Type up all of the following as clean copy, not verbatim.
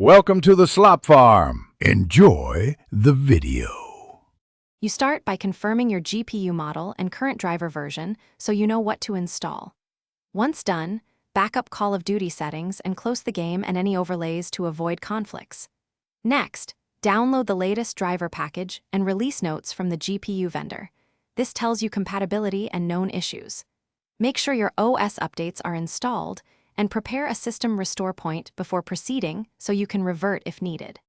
Welcome to the Slop Farm. Enjoy the video. You start by confirming your GPU model and current driver version so you know what to install. Once done, back up Call of Duty settings and close the game and any overlays to avoid conflicts. Next, download the latest driver package and release notes from the GPU vendor. This tells you compatibility and known issues. Make sure your OS updates are installed and prepare a system restore point before proceeding so you can revert if needed.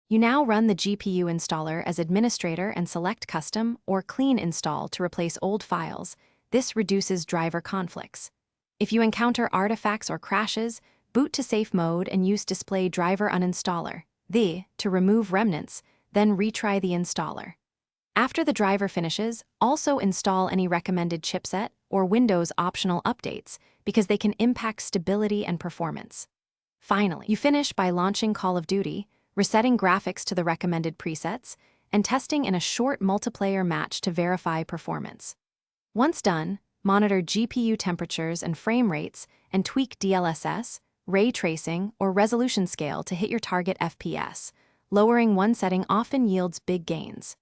You now run the GPU installer as administrator and select Custom or Clean Install to replace old files. This reduces driver conflicts. If you encounter artifacts or crashes, boot to safe mode and use Display Driver Uninstaller, to remove remnants, then retry the installer. After the driver finishes, also install any recommended chipset or Windows optional updates because they can impact stability and performance. Finally, you finish by launching Call of Duty, resetting graphics to the recommended presets, and testing in a short multiplayer match to verify performance. Once done, monitor GPU temperatures and frame rates and tweak DLSS, ray tracing, or resolution scale to hit your target FPS. Lowering one setting often yields big gains.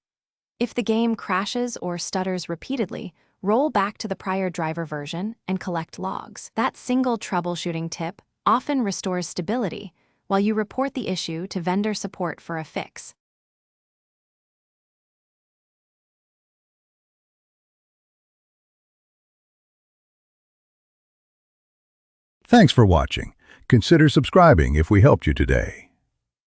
If the game crashes or stutters repeatedly, roll back to the prior driver version and collect logs. That single troubleshooting tip often restores stability, while you report the issue to vendor support for a fix. Thanks for watching. Consider subscribing if we helped you today.